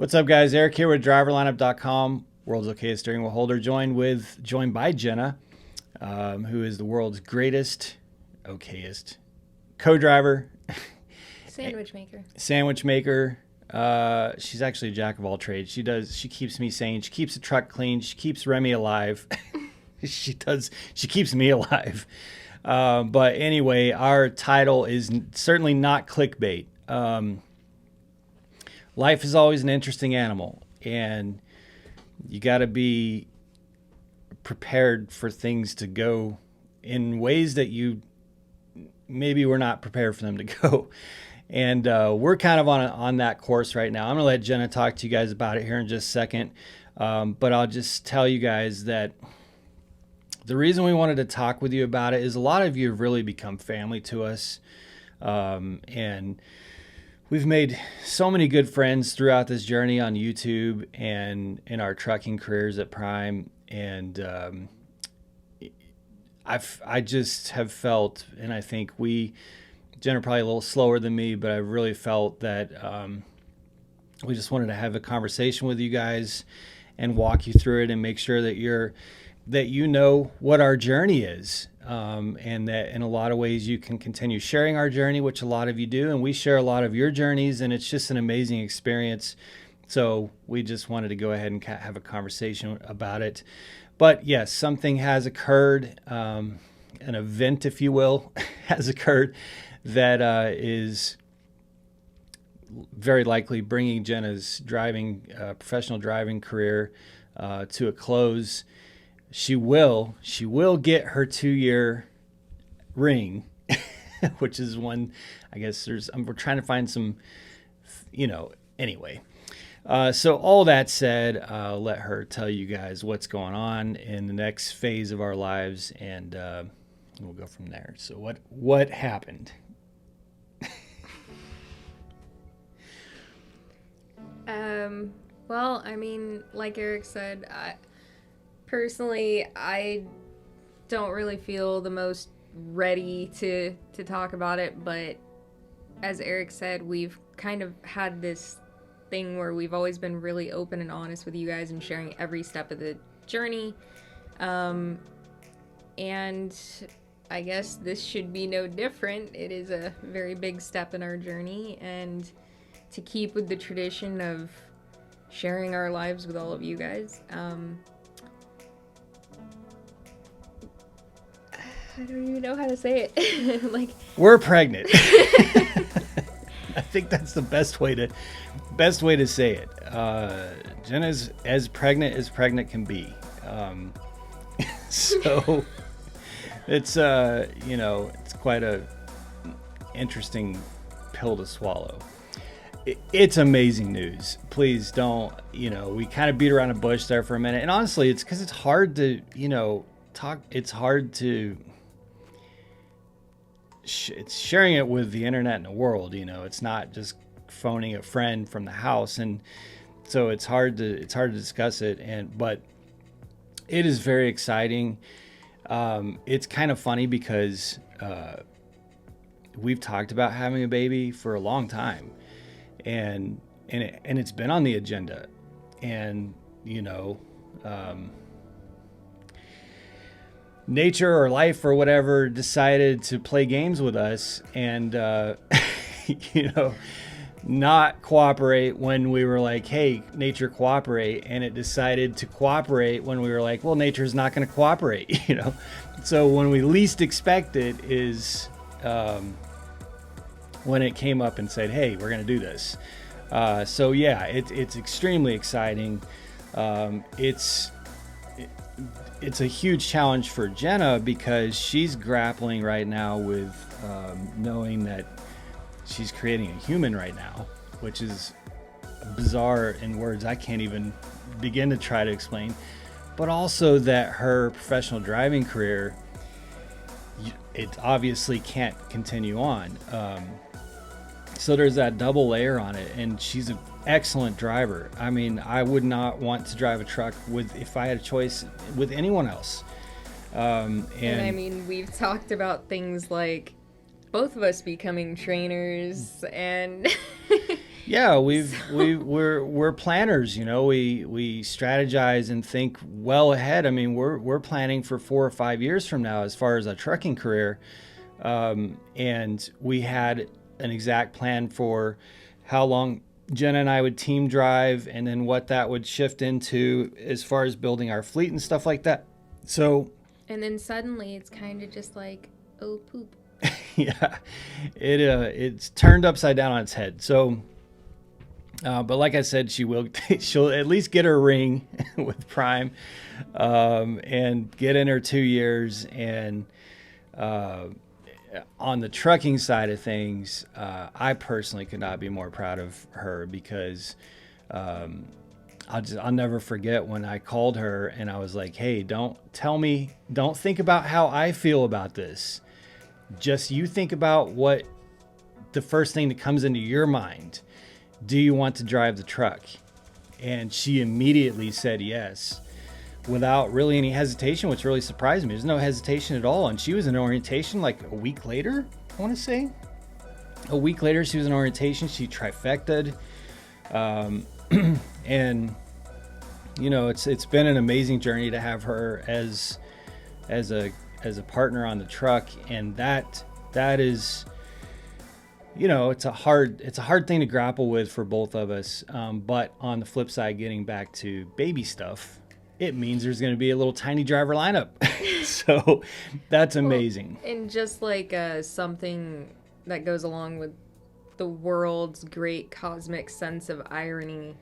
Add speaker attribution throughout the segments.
Speaker 1: What's up, guys? Eric here with driverlineup.com, world's okayest steering wheel holder, joined by Jenna, who is the world's greatest, okayest co-driver,
Speaker 2: Sandwich maker.
Speaker 1: sandwich maker. She's actually a jack of all trades. She keeps me sane. She keeps the truck clean. She keeps Remy alive. She keeps me alive. But anyway, our title is certainly not clickbait. Life is always an interesting animal, and you got to be prepared for things to go in ways that you maybe were not prepared for them to go. And we're kind of on that course right now. I'm going to let Jenna talk to you guys about it here in just a second. But I'll just tell you guys that the reason we wanted to talk with you about it is a lot of you have really become family to us. And we've made so many good friends throughout this journey on YouTube and in our trucking careers at Prime. And I just have felt, and I think Jen are probably a little slower than me, but I really felt that we just wanted to have a conversation with you guys and walk you through it and make sure that you know what our journey is. And that in a lot of ways you can continue sharing our journey, which a lot of you do, and we share a lot of your journeys, and it's just an amazing experience. So we just wanted to go ahead and have a conversation about it. But yes, something has occurred, an event, if you will, has occurred that is very likely bringing Jenna's professional driving career to a close. She will get her 2-year ring, which is one, I guess we're trying to find some, anyway. So all that said, I'll let her tell you guys what's going on in the next phase of our lives, and we'll go from there. So what happened?
Speaker 2: Well, I mean, like Eric said, personally, I don't really feel the most ready to talk about it, but as Eric said, we've kind of had this thing where we've always been really open and honest with you guys and sharing every step of the journey. And I guess this should be no different. It is a very big step in our journey, and to keep with the tradition of sharing our lives with all of you guys. I don't even know how to say it.
Speaker 1: We're pregnant. I think that's the best way to say it. Jenna's as pregnant can be. So it's it's quite a interesting pill to swallow. It's amazing news. Please don't, we kind of beat around a bush there for a minute. And honestly, it's because it's hard to, talk. It's hard to, it's sharing it with the internet and the world, it's not just phoning a friend from the house. And so it's hard to discuss it. But it is very exciting. It's kind of funny because, we've talked about having a baby for a long time. And it's been on the agenda, and nature or life or whatever decided to play games with us and not cooperate when we were like, hey, nature, cooperate, and it decided to cooperate when we were like, well, nature's not going to cooperate. So when we least expect it is when it came up and said, hey, we're going to do this. So yeah, it's extremely exciting. It's a huge challenge for Jenna because she's grappling right now with knowing that she's creating a human right now, which is bizarre in words I can't even begin to try to explain. But also that her professional driving career, it obviously can't continue on. So there's that double layer on it, and she's an excellent driver. I mean, I would not want to drive a truck if I had a choice with anyone else. And
Speaker 2: I mean, we've talked about things like both of us becoming trainers and
Speaker 1: Yeah, we're planners, you know. We strategize and think well ahead. I mean, we're planning for 4 or 5 years from now as far as a trucking career, and we had an exact plan for how long Jenna and I would team drive, and then what that would shift into as far as building our fleet and stuff like that. So,
Speaker 2: And then suddenly it's kind of just like, oh, poop.
Speaker 1: yeah, it's turned upside down on its head. So. But like I said, she'll at least get her ring with Prime, and get in her 2 years. And on the trucking side of things, I personally could not be more proud of her because I'll never forget when I called her and I was like, "Hey, don't think about how I feel about this. Just you think about what the first thing that comes into your mind. Do you want to drive the truck?" And she immediately said yes without really any hesitation, which really surprised me. There's no hesitation at all. And she was in orientation like a week later, I want to say. A week later, she was in orientation. She trifecta'd. And, you know, it's been an amazing journey to have her as a partner on the truck. And that is, you know, it's a hard thing to grapple with for both of us. But on the flip side, getting back to baby stuff, it means there's going to be a little tiny driver lineup. So that's amazing.
Speaker 2: Well, and just like something that goes along with the world's great cosmic sense of irony,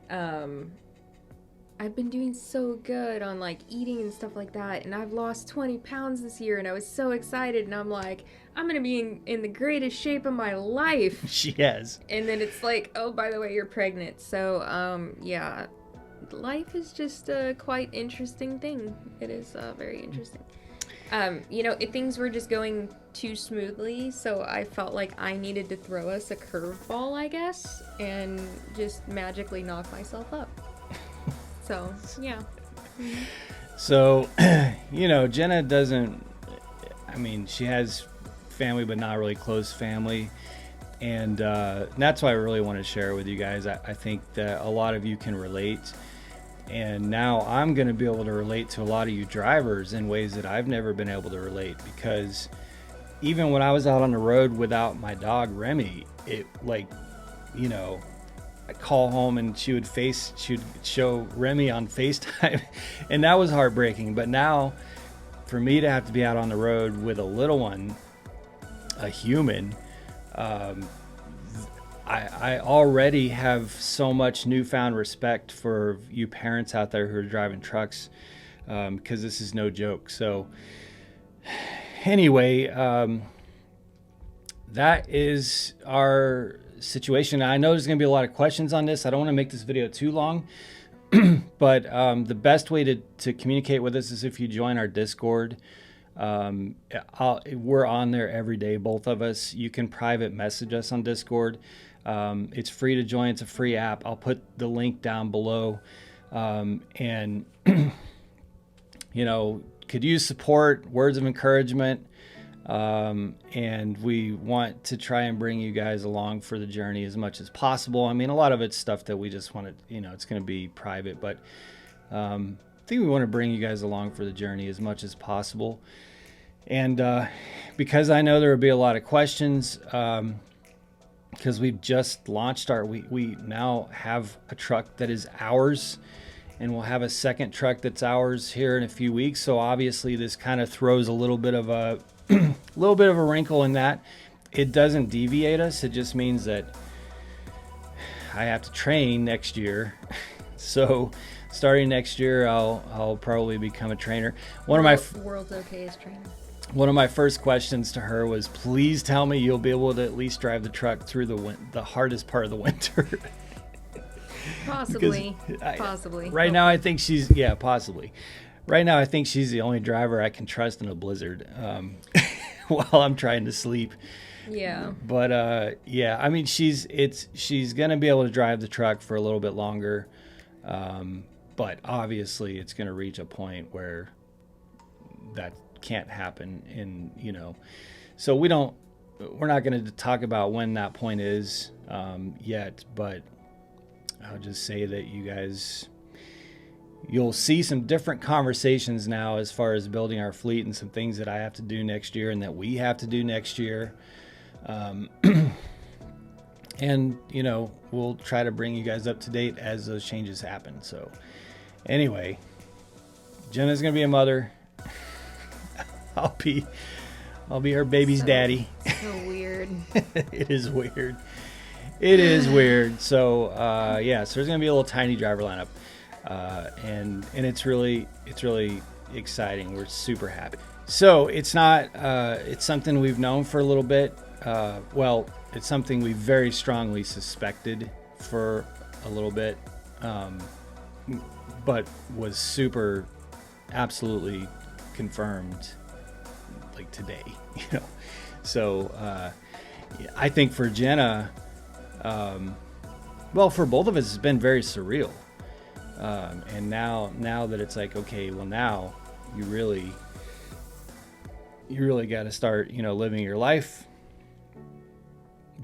Speaker 2: I've been doing so good on like eating and stuff like that, and I've lost 20 pounds this year, and I was so excited, and I'm like, I'm gonna be in the greatest shape of my life.
Speaker 1: She has.
Speaker 2: And then it's like, oh, by the way, you're pregnant. So yeah, life is just a quite interesting thing. It is very interesting. You know, things were just going too smoothly, so I felt like I needed to throw us a curveball, I guess, and just magically knock myself up. So, yeah.
Speaker 1: So, you know, Jenna doesn't, I mean, she has family, but not really close family. And that's why I really want to share it with you guys. I think that a lot of you can relate. And now I'm going to be able to relate to a lot of you drivers in ways that I've never been able to relate, because even when I was out on the road without my dog, Remy, it like, you know, I call home and she would show Remy on FaceTime, and that was heartbreaking. But now for me to have to be out on the road with a little one, a human, I already have so much newfound respect for you parents out there who are driving trucks, because this is no joke. So anyway, that is our situation. I know there's going to be a lot of questions on this. I don't want to make this video too long, but the best way to communicate with us is if you join our Discord. We're on there every day, both of us. You can private message us on Discord. It's free to join. It's a free app. I'll put the link down below. And you know, could use support, words of encouragement. And we want to try and bring you guys along for the journey as much as possible. I mean, a lot of it's stuff that we just want to, you know, it's going to be private, but I think we want to bring you guys along for the journey as much as possible. And because I know there will be a lot of questions, because we've just launched we now have a truck that is ours, and we'll have a second truck that's ours here in a few weeks. So obviously this kind of throws a little bit of a wrinkle in that. It doesn't deviate us. It just means that I have to train next year. So starting next year, I'll probably become a trainer.
Speaker 2: World's okayest trainer.
Speaker 1: One of my first questions to her was, please tell me you'll be able to at least drive the truck through the hardest part of the winter.
Speaker 2: Possibly. Possibly.
Speaker 1: Right now, I think possibly. Right now, I think she's the only driver I can trust in a blizzard, while I'm trying to sleep.
Speaker 2: Yeah.
Speaker 1: But yeah, I mean, she's gonna be able to drive the truck for a little bit longer, but obviously, it's gonna reach a point where that can't happen. And you know, so we don't we're not going to talk about when that point is yet, but I'll just say that you'll see some different conversations now as far as building our fleet and some things that I have to do next year and that we have to do next year. And, you know, we'll try to bring you guys up to date as those changes happen. So anyway, Jenna's going to be a mother. I'll be her baby's daddy.
Speaker 2: So weird.
Speaker 1: It is weird. It is weird. So, yeah, so there's going to be a little tiny driver lineup. And it's really exciting. We're super happy. So it's not, it's something we've known for a little bit. Well, it's something we very strongly suspected for a little bit, but was super absolutely confirmed like today, you know? So, I think for Jenna, well, for both of us, it's been very surreal. And now that it's like, okay, well now you really got to start, you know, living your life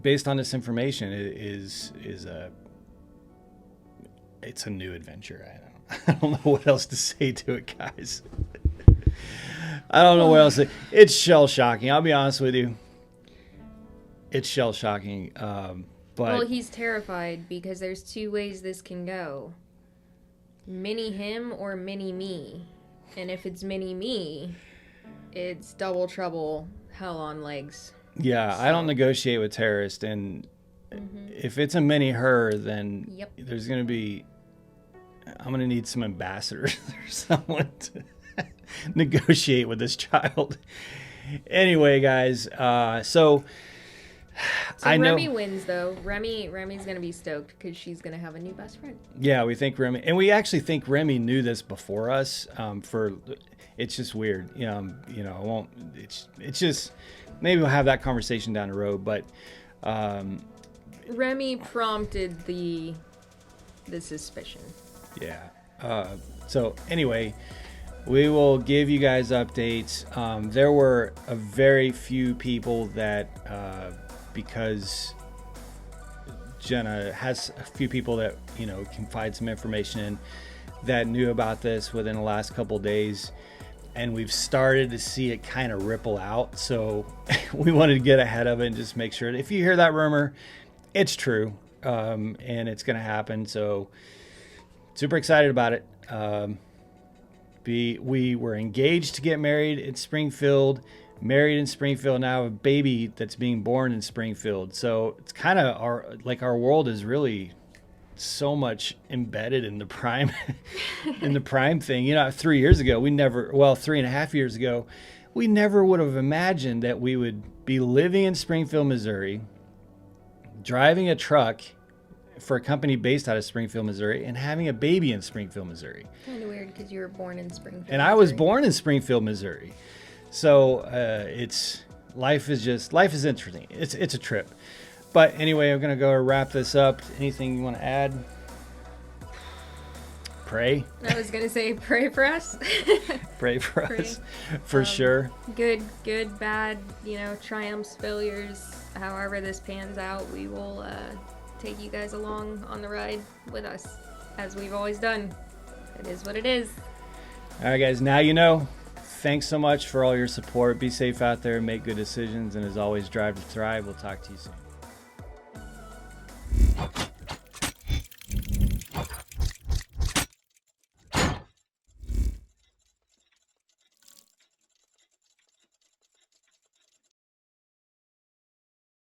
Speaker 1: based on this information. It's a new adventure. I don't know what else to say to it, guys. I don't know what else to say. It's shell shocking. I'll be honest with you. It's shell shocking. But
Speaker 2: well, he's terrified because there's two ways this can go. Mini him or mini me. And if it's mini me, it's double trouble, hell on legs.
Speaker 1: Yeah, so. I don't negotiate with terrorists, and if it's a mini her, then there's going to be, I'm going to need some ambassadors or someone to negotiate with this child. Anyway, guys, so I know
Speaker 2: Remy wins though. Remy's gonna be stoked because she's gonna have a new best friend.
Speaker 1: Yeah, we think Remy, and we actually think Remy knew this before us. It's just weird. You know, I won't. It's just maybe we'll have that conversation down the road. But
Speaker 2: Remy prompted the suspicion.
Speaker 1: Yeah. So anyway, we will give you guys updates. There were a very few people that. Because Jenna has a few people that, you know, confide some information in that knew about this within the last couple of days, and we've started to see it kind of ripple out. So we wanted to get ahead of it and just make sure that if you hear that rumor, it's true, and it's going to happen. So super excited about it. We were engaged to get married in Springfield. Married in Springfield, now have a baby that's being born in Springfield. So it's kind of our world is really so much embedded in the prime thing. You know, 3 years ago, 3.5 years ago, we never would have imagined that we would be living in Springfield, Missouri, driving a truck for a company based out of Springfield, Missouri, and having a baby in Springfield, Missouri.
Speaker 2: Kind of weird because you were born in Springfield,
Speaker 1: and Missouri. I was born in Springfield, Missouri. So life is interesting. It's a trip. But anyway, I'm gonna go wrap this up. Anything you want to add? Pray.
Speaker 2: I was gonna say pray for us.
Speaker 1: Pray for us, for sure.
Speaker 2: Good, bad, you know, triumphs, failures. However this pans out, we will take you guys along on the ride with us, as we've always done. It is what it is.
Speaker 1: All right, guys. Now you know. Thanks so much for all your support. Be safe out there, make good decisions, and as always, drive to thrive. We'll talk to you soon.